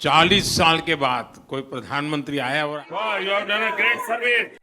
40 साल के बाद कोई प्रधानमंत्री आया और Wow, you have done a great service.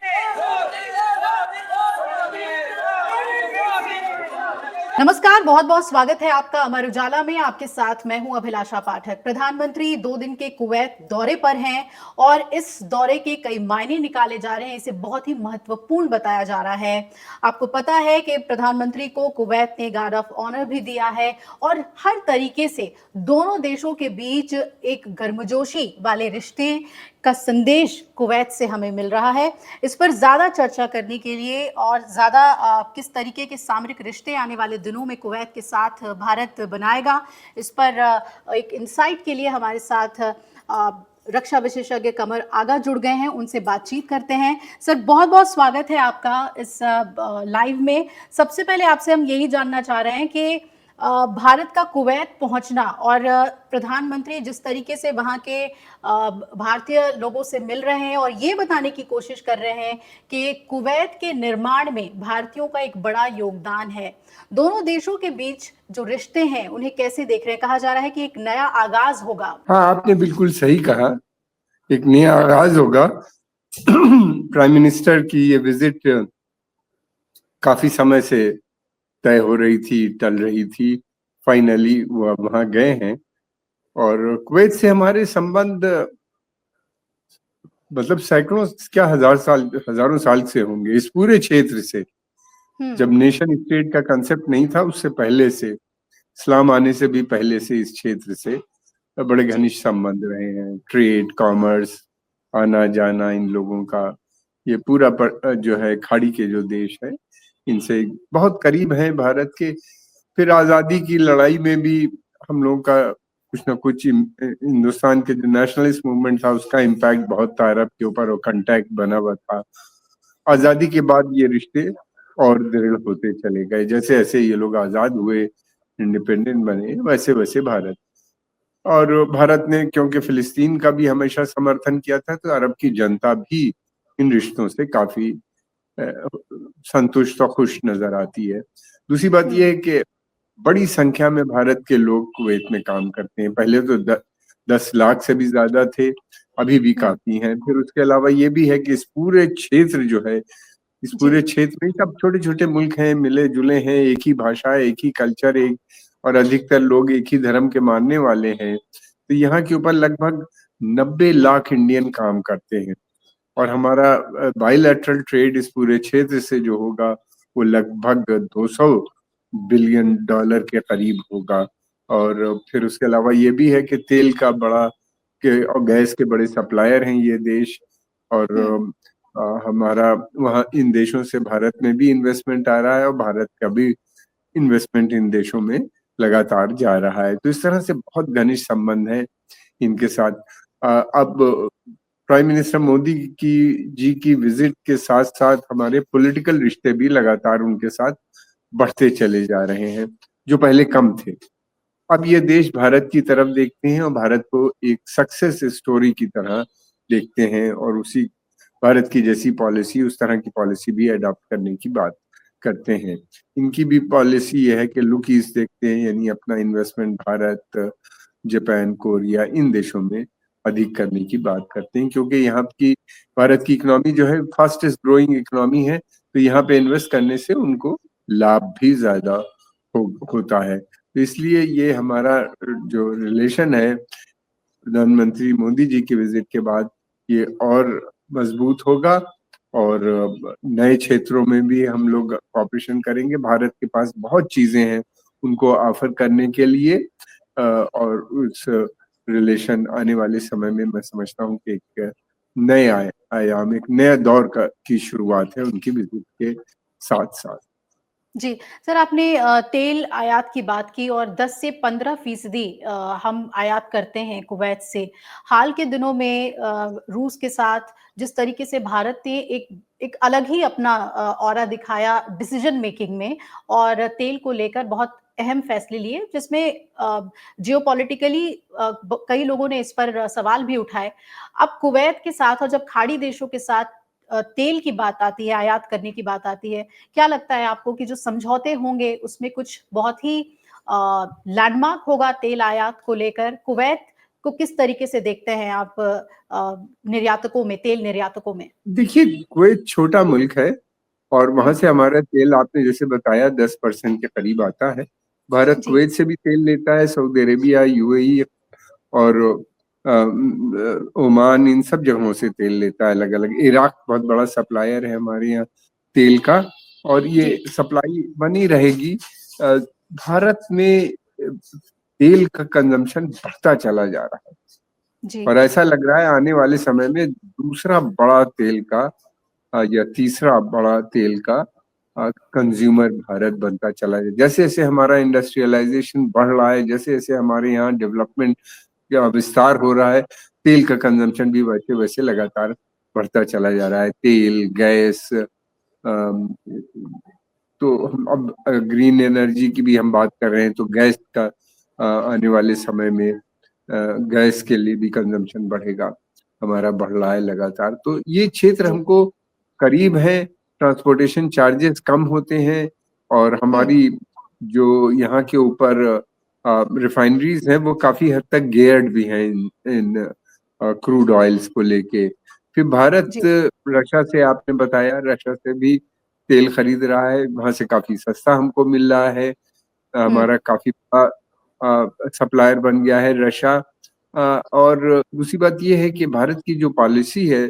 नमस्कार, बहुत बहुत स्वागत है आपका अमर उजाला में। आपके साथ मैं हूं अभिलाषा पाठक। प्रधानमंत्री 2 दिन के कुवैत दौरे पर हैं और इस दौरे के कई मायने निकाले जा रहे हैं। इसे बहुत ही महत्वपूर्ण बताया जा रहा है। आपको पता है कि प्रधानमंत्री को कुवैत ने गार्ड ऑफ ऑनर भी दिया है और हर तरीके से दोनों देशों के बीच एक गर्मजोशी वाले रिश्ते का संदेश कुवैत से हमें मिल रहा है। इस पर ज्यादा चर्चा करने के लिए और ज्यादा किस तरीके के सामरिक रिश्ते आने वाले दिनों में कुवैत के साथ भारत बनाएगा, इस पर एक इंसाइट के लिए हमारे साथ रक्षा विशेषज्ञ कमर आगा जुड़ गए हैं। उनसे बातचीत करते हैं। सर, बहुत बहुत स्वागत है आपका इस लाइव में। सबसे पहले आपसे हम यही जानना चाह रहे हैं कि भारत का कुवैत पहुंचना और प्रधानमंत्री जिस तरीके से वहां के भारतीय लोगों से मिल रहे हैं और ये बताने की कोशिश कर रहे हैं कि कुवैत के निर्माण में भारतीयों का एक बड़ा योगदान है। दोनों देशों के बीच जो रिश्ते हैं उन्हें कैसे देख रहे हैं? कहा जा रहा है कि एक नया आगाज होगा। हाँ, आपने बिल्कुल सही कहा, एक नया आगाज होगा। प्राइम मिनिस्टर की ये विजिट काफी समय से तय हो रही थी, टल रही थी। फाइनली वो वहां गए हैं और कुवैत से हमारे संबंध मतलब सैकड़ों क्या हजारों साल से होंगे। इस पूरे क्षेत्र से, जब नेशन स्टेट का कंसेप्ट नहीं था उससे पहले से, इस्लाम आने से भी पहले से इस क्षेत्र से बड़े घनिष्ठ संबंध रहे हैं। ट्रेड, कॉमर्स, आना जाना इन लोगों का, ये पूरा जो है खाड़ी के जो देश है इनसे बहुत करीब है भारत के। फिर आजादी की लड़ाई में भी हम लोगों का कुछ ना कुछ, हिंदुस्तान के जो नेशनलिस्ट मूवमेंट था उसका इम्पैक्ट बहुत था अरब के ऊपर और कांटेक्ट बना हुआ था। आजादी के बाद ये रिश्ते और दृढ़ होते चले गए। जैसे जैसे ये लोग आजाद हुए, इंडिपेंडेंट बने, वैसे वैसे भारत और भारत ने, क्योंकि फिलिस्तीन का भी हमेशा समर्थन किया था, तो अरब की जनता भी इन रिश्तों से काफी संतुष्ट और खुश नजर आती है। दूसरी बात यह है कि बड़ी संख्या में भारत के लोग कुवैत में काम करते हैं। पहले तो 10 लाख से भी ज्यादा थे, अभी भी काफी हैं। फिर उसके अलावा ये भी है कि इस पूरे क्षेत्र जो है, इस पूरे क्षेत्र में सब छोटे छोटे मुल्क हैं, मिले जुले हैं, एक ही भाषा, एक ही कल्चर, एक और अधिकतर लोग एक ही धर्म के मानने वाले हैं। तो यहाँ के ऊपर लगभग 90 लाख इंडियन काम करते हैं और हमारा बायलैटरल ट्रेड इस पूरे क्षेत्र से जो होगा वो लगभग 200 बिलियन डॉलर के करीब होगा। और फिर उसके अलावा ये भी है कि तेल का बड़ा और गैस के बड़े सप्लायर हैं ये देश। और हमारा वहाँ इन देशों से भारत में भी इन्वेस्टमेंट आ रहा है और भारत का भी इन्वेस्टमेंट इन देशों में लगातार जा रहा है। तो इस तरह से बहुत घनिष्ठ संबंध है इनके साथ। अब प्राइम मिनिस्टर मोदी की विजिट के साथ साथ हमारे पॉलिटिकल रिश्ते भी लगातार उनके साथ बढ़ते चले जा रहे हैं, जो पहले कम थे। अब ये देश भारत की तरफ देखते हैं और भारत को एक सक्सेस स्टोरी की तरह देखते हैं और उसी भारत की जैसी पॉलिसी, उस तरह की पॉलिसी भी अडॉप्ट करने की बात करते हैं। इनकी भी पॉलिसी ये है कि लुक ईस्ट देखते हैं, यानी अपना इन्वेस्टमेंट भारत, जापान, कोरिया इन देशों में अधिक करने की बात करते हैं, क्योंकि यहाँ की भारत की इकोनॉमी जो है फास्टेस्ट ग्रोइंग इकोनॉमी है। तो यहाँ पे इन्वेस्ट करने से उनको लाभ भी ज्यादा होता है। तो इसलिए ये हमारा जो रिलेशन है प्रधानमंत्री मोदी जी की विजिट के बाद ये और मजबूत होगा और नए क्षेत्रों में भी हम लोग कॉपरेशन करेंगे। भारत के पास बहुत चीजें हैं उनको ऑफर करने के लिए और उस रिलेशन आने वाले समय में मैं समझता हूँ कि एक नए आयाम, एक नया दौर की शुरुआत है उनकी विजिट के साथ साथ। जी सर, आपने तेल आयात की बात की और 10 से 15% हम आयात करते हैं कुवैत से। हाल के दिनों में रूस के साथ जिस तरीके से भारत ने एक अलग ही अपना ऑरा दिखाया डिसीजन मेकिंग में और तेल को लेकर बहुत अहम फैसले लिए, जिसमें जियोपॉलिटिकली कई लोगों ने इस पर सवाल भी उठाए। अब कुवैत के साथ और जब खाड़ी देशों के साथ तेल की बात आती है, आयात करने की बात आती है, क्या लगता है आपको कि जो समझौते होंगे उसमें कुछ बहुत ही लैंडमार्क होगा तेल आयात को लेकर? कुवैत को किस तरीके से देखते हैं आप निर्यातकों में, तेल निर्यातकों में? देखिए, कुवैत छोटा मुल्क है और वहां हम्म, से हमारा तेल आपने जैसे बताया 10% के करीब आता है। भारत जी। कुवैत से भी तेल लेता है, सऊदी अरेबिया, यूएई और ओमान, इन सब जगहों से तेल लेता है अलग अलग। इराक बहुत बड़ा सप्लायर है हमारे यहाँ तेल का, और ये जी। सप्लाई बनी रहेगी। भारत में तेल का कंजम्पशन बढ़ता चला जा रहा है जी। और ऐसा लग रहा है आने वाले समय में दूसरा बड़ा तेल का या तीसरा बड़ा तेल का कंज्यूमर भारत बनता चला जाए। जैसे जैसे हमारा इंडस्ट्रियलाइजेशन बढ़ रहा है, जैसे जैसे हमारे यहाँ डेवलपमेंट का विस्तार हो रहा है, तेल का कंजम्पशन भी वैसे वैसे लगातार बढ़ता चला जा रहा है। तेल, गैस, अम, तो हम अब ग्रीन एनर्जी की भी हम बात कर रहे हैं, तो गैस का आने वाले समय में गैस के लिए भी कंजम्पशन बढ़ेगा, हमारा बढ़ रहा है लगातार। तो ये क्षेत्र जी। हमको करीब है, ट्रांसपोर्टेशन चार्जेस कम होते हैं और हम्म। हमारी जो यहाँ के ऊपर रिफाइनरीज हैं वो काफी हद तक गेयर्ड भी हैं इन क्रूड ऑयल्स को लेके। फिर भारत जी। रशिया से, आपने बताया, रशिया से भी तेल खरीद रहा है, वहां से काफी सस्ता हमको मिल रहा है। हम्म। हमारा काफी बड़ा सप्लायर बन गया है रशिया। और दूसरी बात यह है कि भारत की जो पॉलिसी है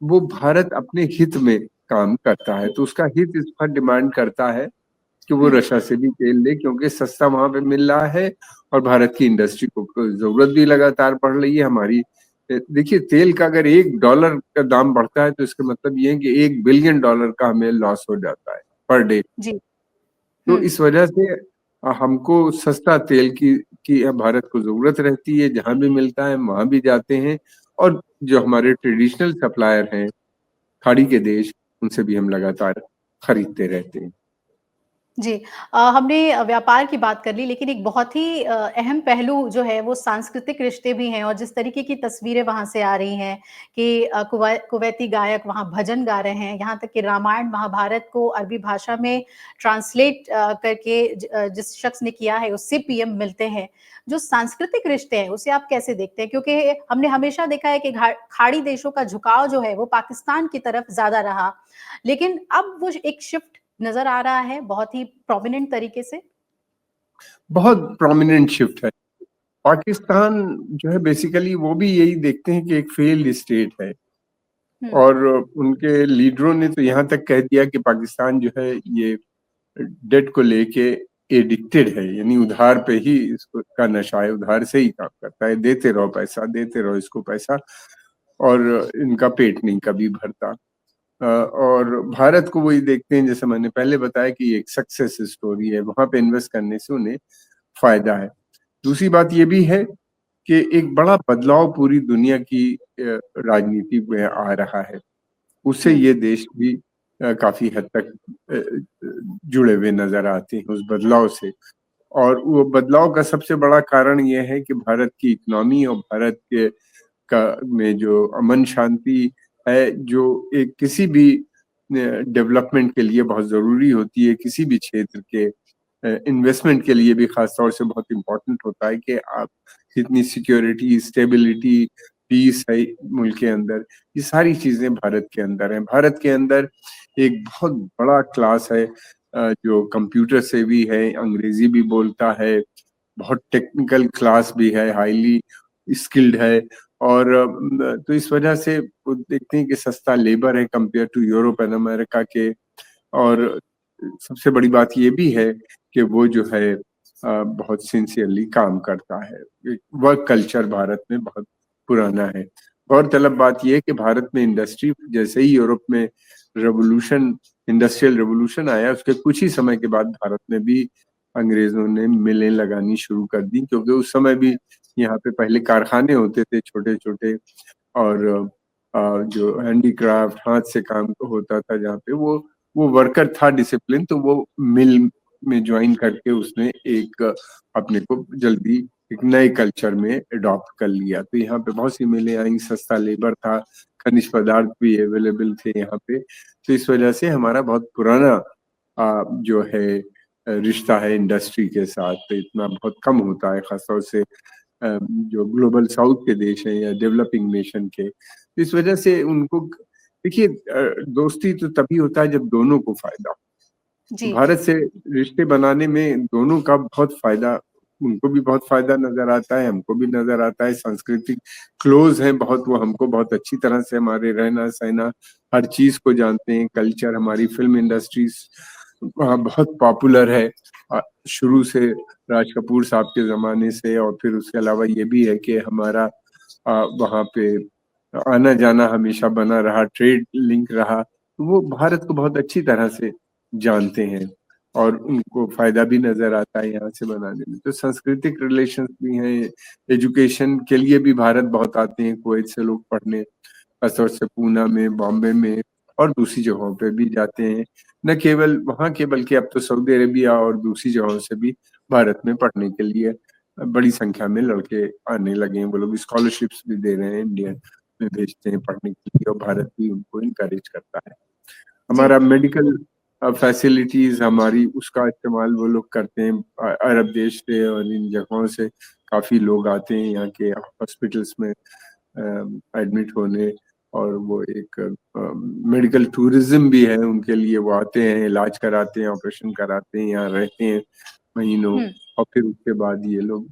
वो भारत अपने हित में काम करता है, तो उसका हित इस पर डिमांड करता है कि वो हम्म। रशिया से भी तेल ले, क्योंकि सस्ता वहां पे मिल रहा है और भारत की इंडस्ट्री को जरूरत भी लगातार बढ़ रही है हमारी। देखिए, तेल का अगर $1 का दाम बढ़ता है तो इसका मतलब ये है कि $1 बिलियन का हमें लॉस हो जाता है पर डे। जी। तो इस वजह से हमको सस्ता तेल की भारत को जरूरत रहती है, जहां भी मिलता है वहां भी जाते हैं। और जो हमारे ट्रेडिशनल सप्लायर हैं खाड़ी के देश, उनसे भी हम लगातार खरीदते रहते हैं। जी। हमने व्यापार की बात कर ली, लेकिन एक बहुत ही अहम पहलू जो है वो सांस्कृतिक रिश्ते भी हैं, और जिस तरीके की तस्वीरें वहाँ से आ रही हैं कि कुवैती गायक वहाँ भजन गा रहे हैं, यहाँ तक कि रामायण महाभारत को अरबी भाषा में ट्रांसलेट करके जिस शख्स ने किया है उससे पीएम मिलते हैं। जो सांस्कृतिक रिश्ते हैं उसे आप कैसे देखते हैं? क्योंकि हमने हमेशा देखा है कि खाड़ी देशों का झुकाव जो है वो पाकिस्तान की तरफ ज्यादा रहा, लेकिन अब वो एक शिफ्ट नज़र आ रहा है बहुत ही प्रोमिनेंट तरीके से। बहुत प्रोमिनेंट शिफ्ट है। पाकिस्तान जो है बेसिकली वो भी यही देखते हैं कि एक फेल्ड स्टेट है, हुँ। और उनके लीडरों ने तो यहाँ तक कह दिया कि पाकिस्तान जो है ये डेट को लेके एडिक्टेड है, यानी उधार पे ही इसको का नशा है, उधार से ही काम करता है, देते रहो पैसा, देते रहो इसको पैसा, और इनका पेट नहीं कभी भरता। और भारत को वही देखते हैं, जैसे मैंने पहले बताया कि एक सक्सेस स्टोरी है, वहां पे इन्वेस्ट करने से उन्हें फायदा है। दूसरी बात ये भी है कि एक बड़ा बदलाव पूरी दुनिया की राजनीति में आ रहा है, उससे हुँ। ये देश भी काफी हद तक जुड़े हुए नजर आते हैं उस बदलाव से। और वो बदलाव का सबसे बड़ा कारण ये है कि भारत की इकोनॉमी और भारत के का में जो अमन शांति है, जो एक किसी भी डेवलपमेंट के लिए बहुत जरूरी होती है, किसी भी क्षेत्र के इन्वेस्टमेंट के लिए भी खास तौर से बहुत इंपॉर्टेंट होता है कि आप जितनी सिक्योरिटी, स्टेबिलिटी, पीस है मुल्क के अंदर, ये सारी चीजें भारत के अंदर हैं। भारत के अंदर एक बहुत बड़ा क्लास है जो कंप्यूटर से भी है, अंग्रेजी भी बोलता है, बहुत टेक्निकल क्लास भी है, हाईली स्किल्ड है। और तो इस वजह से वो देखते हैं कि सस्ता लेबर है compare to Europe and America के। और सबसे बड़ी बात ये भी है कि वो जो है बहुत सिंसियरली काम करता है। वर्क कल्चर भारत में बहुत पुराना है। गौरतलब बात यह है कि भारत में इंडस्ट्री, जैसे ही यूरोप में रेवोल्यूशन, इंडस्ट्रियल रेवोल्यूशन आया, उसके कुछ ही समय के बाद भारत में भी अंग्रेजों ने मिलें लगानी शुरू कर दी, क्योंकि उस समय भी यहाँ पे पहले कारखाने होते थे छोटे छोटे, और जो हैंडीक्राफ्ट, हाथ से काम होता था जहाँ पे, वो वर्कर था डिसिप्लिन, तो वो मिल में ज्वाइन करके उसने एक अपने को जल्दी एक नए कल्चर में अडॉप्ट कर लिया। तो यहाँ पे बहुत सी मिलें आई, सस्ता लेबर था, खनिज पदार्थ भी अवेलेबल थे यहाँ पे। तो इस वजह से हमारा बहुत पुराना जो है रिश्ता है इंडस्ट्री के साथ, तो इतना बहुत कम होता है, खासतौर से जो ग्लोबल साउथ के देश हैं या डेवलपिंग नेशन के। इस वजह से उनको देखिए, दोस्ती तो तभी होता है जब दोनों को फायदा हो। जी भारत से रिश्ते बनाने में दोनों का बहुत फायदा, उनको भी बहुत फायदा नजर आता है, हमको भी नजर आता है। सांस्कृतिक क्लोज हैं बहुत, वो हमको बहुत अच्छी तरह से हमारे रहना सहना हर चीज को जानते हैं। कल्चर, हमारी फिल्म इंडस्ट्रीज वहाँ बहुत पॉपुलर है शुरू से, राज कपूर साहब के जमाने से। और फिर उसके अलावा ये भी है कि हमारा वहाँ पे आना जाना हमेशा बना रहा, ट्रेड लिंक रहा, तो वो भारत को बहुत अच्छी तरह से जानते हैं और उनको फायदा भी नजर आता है यहाँ से बनाने में। तो सांस्कृतिक रिलेशंस भी हैं, एजुकेशन के लिए भी भारत बहुत आते हैं, कुवैत से लोग पढ़ने, खासतौर से पूना में, बॉम्बे में और दूसरी जगहों पे भी जाते हैं। न केवल वहाँ के बल्कि अब तो सऊदी अरेबिया और दूसरी जगहों से भी भारत में पढ़ने के लिए बड़ी संख्या में लड़के आने लगे हैं। वो लोग स्कॉलरशिप्स भी दे रहे हैं, इंडिया में भेजते हैं पढ़ने के लिए और भारत भी उनको इनकरेज करता है। हमारा मेडिकल फैसिलिटीज हमारी, उसका इस्तेमाल वो लोग करते हैं। अरब देश से और इन जगहों से काफी लोग आते हैं यहाँ के हॉस्पिटल्स में एडमिट होने, और वो एक मेडिकल टूरिज्म भी है उनके लिए। वो आते हैं, इलाज कराते हैं, ऑपरेशन कराते हैं, यहाँ रहते हैं महीनों, और फिर उसके बाद ये लोग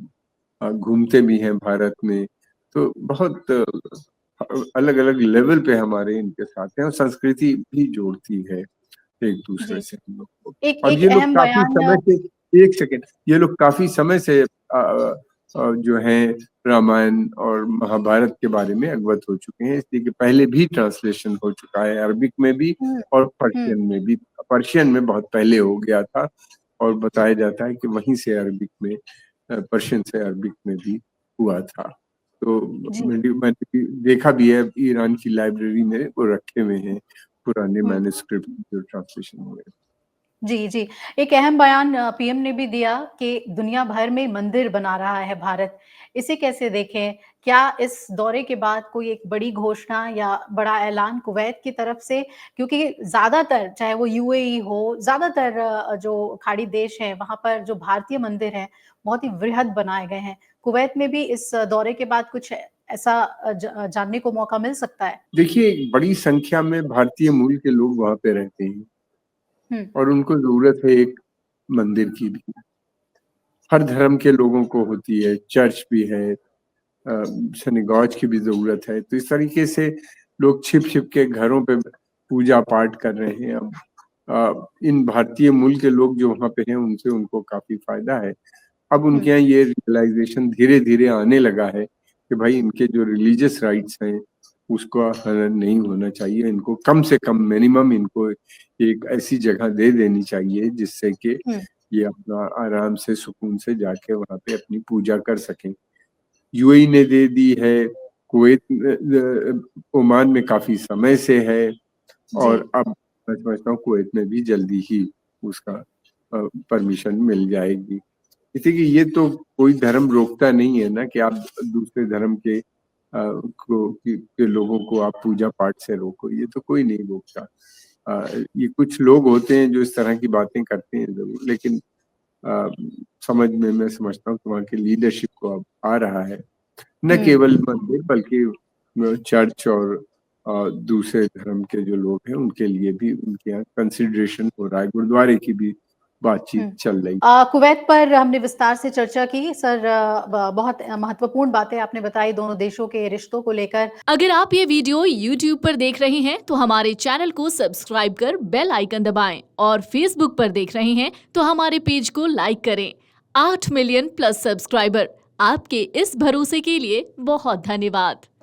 घूमते भी हैं भारत में। तो बहुत अलग अलग लेवल पे हमारे इनके साथ हैं, और संस्कृति भी जोड़ती है एक दूसरे से हम लोग को। एक और एक ये लोग अहम काफी बयान समय से, एक सेकेंड, ये लोग काफी समय से जो है रामायण और महाभारत के बारे में अवगत हो चुके हैं, इसलिए कि पहले भी ट्रांसलेशन हो चुका है, अरबिक में भी और पर्शियन में भी। पर्शियन में बहुत पहले हो गया था, और बताया जाता है कि वहीं से अरबिक में, पर्शियन से अरबिक में भी हुआ था। तो मैंने देखा भी है, ईरान की लाइब्रेरी में वो रखे हुए हैं पुराने मैन्युस्क्रिप्ट जो ट्रांसलेशन हुए। जी, जी। एक अहम बयान पीएम ने भी दिया कि दुनिया भर में मंदिर बना रहा है भारत। इसे कैसे देखें? क्या इस दौरे के बाद कोई एक बड़ी घोषणा या बड़ा ऐलान कुवैत की तरफ से? क्योंकि ज़्यादातर, चाहे वो यूएई हो, ज़्यादातर जो खाड़ी देश हैं, वहाँ पर जो भारतीय मंदिर हैं, बहुत ही वृहद बनाए गए हैं। कुवैत में भी इस दौरे के बाद कुछ ऐसा जानने को मौका मिल सकता है? देखिए, बड़ी संख्या में भारतीय मूल के लोग वहाँ पे रहते हैं, और उनको जरूरत है एक मंदिर की भी। हर धर्म के लोगों को होती है, चर्च भी है, सिनेगॉज की भी जरूरत है। तो इस तरीके से लोग छिप छिप के घरों पे पूजा पाठ कर रहे हैं। अब इन भारतीय मूल के लोग जो वहाँ पे हैं, उनसे उनको काफी फायदा है। अब उनके यहाँ ये रियलाइजेशन धीरे धीरे आने लगा है कि भाई इनके जो रिलीजियस राइट्स हैं उसको हनन नहीं होना चाहिए। इनको कम से कम मिनिमम इनको एक ऐसी जगह दे देनी चाहिए जिससे कि ये अपना आराम से सुकून से जाके वहाँ पे अपनी पूजा कर सकें। यूएई ने दे दी है, कुवैत ओमान में काफी समय से है, और अब मैं समझता हूँ कुवैत में भी जल्दी ही उसका परमिशन मिल जाएगी। इसी कि ये तो कोई धर्म रोकता नहीं है ना कि आप दूसरे धर्म के लोगों को आप पूजा पाठ से रोको, ये तो कोई नहीं रोकता। ये कुछ लोग होते हैं जो इस तरह की बातें करते हैं जरूर, लेकिन समझ में मैं समझता हूँ कि वहाँ की लीडरशिप को अब आ रहा है, न केवल मंदिर बल्कि चर्च और दूसरे धर्म के जो लोग हैं उनके लिए भी उनके यहाँ कंसिडरेशन हो रहा है। गुरुद्वारे की भी बातचीत चल रही है। कुवैत पर हमने विस्तार से चर्चा की सर। बहुत महत्वपूर्ण बातें आपने बताई दोनों देशों के रिश्तों को लेकर। अगर आप ये वीडियो YouTube पर देख रहे हैं तो हमारे चैनल को सब्सक्राइब कर बेल आइकन दबाएं, और Facebook पर देख रहे हैं तो हमारे पेज को लाइक करें। 8 मिलियन प्लस सब्सक्राइबर, आपके इस भरोसे के लिए बहुत धन्यवाद।